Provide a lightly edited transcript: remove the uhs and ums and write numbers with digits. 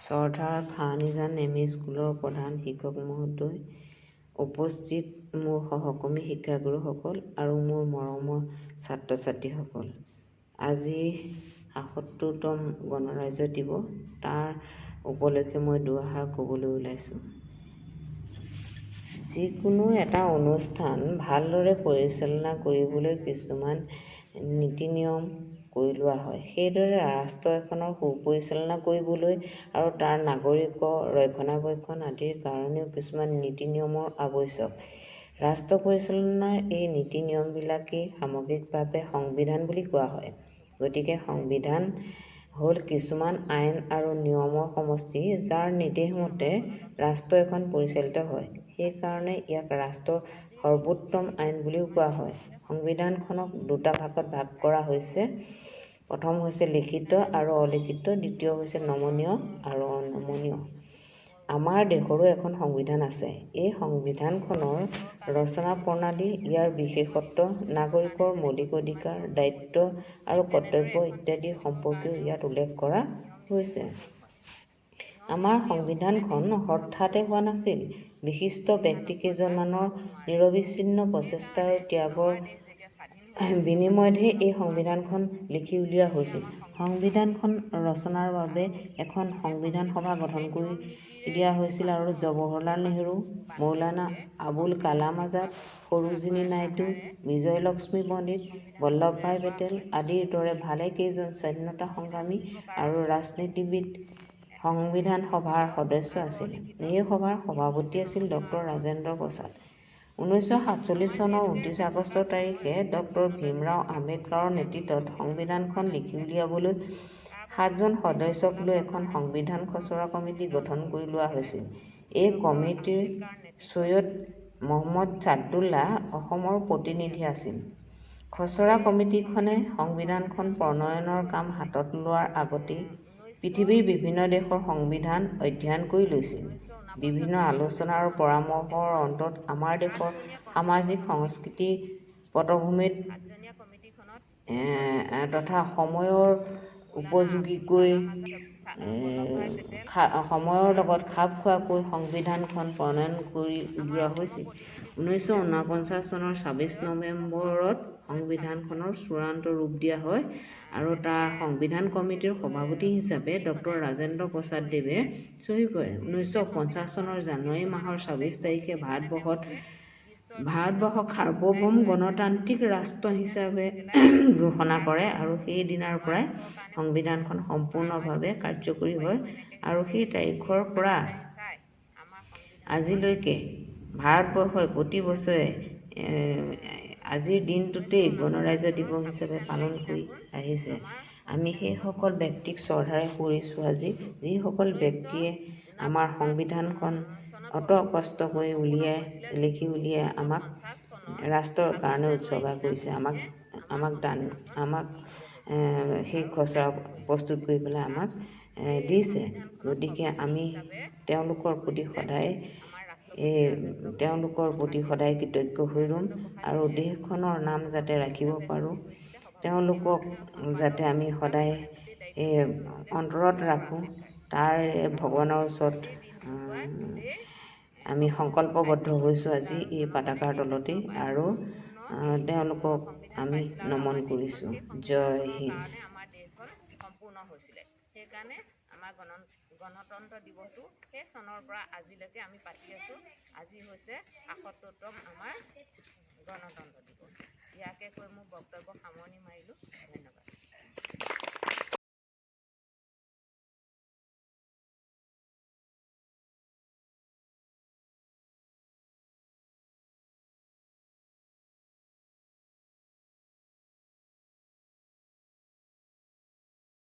চৰধাৰ ফাৰ্নিজান M E. স্কুলৰ প্ৰধান শিক্ষক মহোদয়, উপস্থিত মোৰ সহকৰ্মী শিক্ষাগুৰুসকল আৰু মোৰ মৰমৰ ছাত্ৰ-ছাত্ৰীসকল। আজি ৭৭তম গণৰাজ্য দিৱস। তাৰ উপলক্ষে মই দুআষাৰ ক'বলৈ ওলাইছোঁ। যিকোনো এটা অনুষ্ঠান ভালদৰে পৰিচালনা কৰিবলৈ কিছুমান নীতি-নিয়ম কৰি লোৱা হয়। সেইদৰে ৰাষ্ট্ৰ এখনৰ সুপৰিচালনা কৰিবলৈ আৰু তাৰ নাগৰিকৰ ৰক্ষণাবেক্ষণ আদিৰ কাৰণেও কিছুমান নীতি-নিয়মৰ আৱশ্যক। ৰাষ্ট্ৰ পৰিচালনাৰ এই নীতি-নিয়মবিলাকেই সামগ্ৰিকভাৱে সংবিধান বুলি কোৱা হয়। গতিকে সংবিধান হ'ল কিছুমান আইন আৰু নিয়মৰ সমষ্টি, যাৰ নিৰ্দেশমতে ৰাষ্ট্ৰ এখন পৰিচালিত হয়। সেইকাৰণে ইয়াক ৰাষ্ট্ৰৰ সৰ্বোত্তম আইন বুলিও কোৱা হয়। সংবিধানখনক দুটা ভাগত ভাগ কৰা হৈছে। প্ৰথম হৈছে লিখিত আৰু অলিখিত, দ্বিতীয় হৈছে নমনীয় আৰু অনমনীয়। আমাৰ দেশৰো এখন সংবিধান আছে। এই সংবিধানখনৰ ৰচনা প্ৰণালী, ইয়াৰ বিশেষত্ব, নাগৰিকৰ মৌলিক অধিকাৰ, দায়িত্ব আৰু কৰ্তব্য ইত্যাদি সম্পৰ্কেও ইয়াত উল্লেখ কৰা হৈছে। আমাৰ সংবিধানখন হঠাতে হোৱা নাছিল। বিশিষ্ট ব্যক্তিকেইজনমানৰ নিৰবিচ্ছিন্ন প্ৰচেষ্টা আৰু ত্যাগৰ বিনিময়তহে এই সংবিধানখন লিখি উলিওৱা হৈছিল। সংবিধানখন ৰচনাৰ বাবে এখন সংবিধান সভা গঠন কৰি দিয়া হৈছিল আৰু জৱাহৰলাল নেহৰু, মৌলানা আবুল কালাম আজাদ, সৰোজিনী নাইডু, বিজয়লক্ষ্মী পণ্ডিত, বল্লভভাই পেটেল আদিৰ দৰে ভালেকেইজন স্বাধীনতা সংগ্ৰামী আৰু ৰাজনীতিবিদ সংবিধান সভাৰ সদস্য আছিল। এই সভাৰ সভাপতি আছিল ড ৰাজেন্দ্ৰ প্ৰসাদ। 1947 চনৰ 29 আগষ্ট তাৰিখে ড ভীমৰাও আম্বেদকাৰৰ নেতৃত্বত সংবিধানখন লিখি উলিয়াবলৈ 7 জন সদস্যক লৈ এখন সংবিধান খচৰা কমিটি গঠন কৰি লোৱা হৈছিল। এই কমিটিৰ ছৈয়দ মহম্মদ ছাদুল্লাহ অসমৰ প্ৰতিনিধি আছিল। খচৰা কমিটিখনে সংবিধানখন প্ৰণয়নৰ কাম হাতত লোৱাৰ আগতেই পৃথিৱীৰ বিভিন্ন দেশৰ সংবিধান অধ্যয়ন কৰি লৈছিল। বিভিন্ন আলোচনা আৰু পৰামৰ্শৰ অন্তত আমাৰ দেশৰ সামাজিক সংস্কৃতিৰ পটভূমিত তথা সময়ৰ উপযোগীকৈ সময়ৰ লগত খাপ খোৱাকৈ সংবিধানখন প্ৰণয়ন কৰি উলিওৱা হৈছিল। 1949 চনৰ 26 নৱেম্বৰত সংবিধানখনৰ চূড়ান্ত ৰূপ দিয়া হয় আৰু তাৰ সংবিধান কমিটিৰ সভাপতি হিচাপে ড ৰাজেন্দ্ৰ প্ৰসাদ দেৱে চহী কৰে। 1950 চনৰ জানুৱাৰী মাহৰ 26 তাৰিখে ভাৰতবৰ্ষক সাৰ্বভৌম গণতান্ত্ৰিক ৰাষ্ট্ৰ হিচাপে ঘোষণা কৰে আৰু সেই দিনাৰ পৰাই সংবিধানখন সম্পূৰ্ণভাৱে কাৰ্যকৰী হয় আৰু সেই তাৰিখৰ পৰা আজিলৈকে ভাৰতবৰ্ষই প্ৰতি বছৰে আজিৰ দিনটোতেই গণৰাজ্য দিৱস হিচাপে পালন কৰি আহিছে। আমি সেইসকল ব্যক্তিক শ্ৰদ্ধাৰে সুঁৱৰিছোঁ আজি, যিসকল ব্যক্তিয়ে আমাৰ সংবিধানখন অত কষ্ট কৰি লিখি উলিয়াই আমাক ৰাষ্ট্ৰৰ কাৰণে উৎসৰ্গা কৰিছে, আমাক সেই খচৰা প্ৰস্তুত কৰি পেলাই আমাক দিছে। গতিকে আমি তেওঁলোকৰ প্ৰতি সদায় কৃতজ্ঞ হৈ ৰ'ম আৰু দেশখনৰ নাম যাতে ৰাখিব পাৰোঁ, তেওঁলোকক যাতে আমি সদায় অন্তৰত ৰাখোঁ, তাৰ ভগৱানৰ ওচৰত আমি সংকল্পবদ্ধ হৈছোঁ আজি এই পতাকাৰ তলতেই, আৰু তেওঁলোকক আমি নমন কৰিছোঁ। জয় হিন্দ। সেইকাৰণে আমাৰ গণতন্ত্ৰ দিৱসটো সেই চনৰ পৰা আজিলৈকে আমি পাতি আছোঁ। আজি হৈছে ৭৭তম আমাৰ গণতন্ত্ৰ দিৱস। ইয়াকে কৈ মোৰ বক্তব্য সামৰণি মাৰিলোঁ। ধন্যবাদ।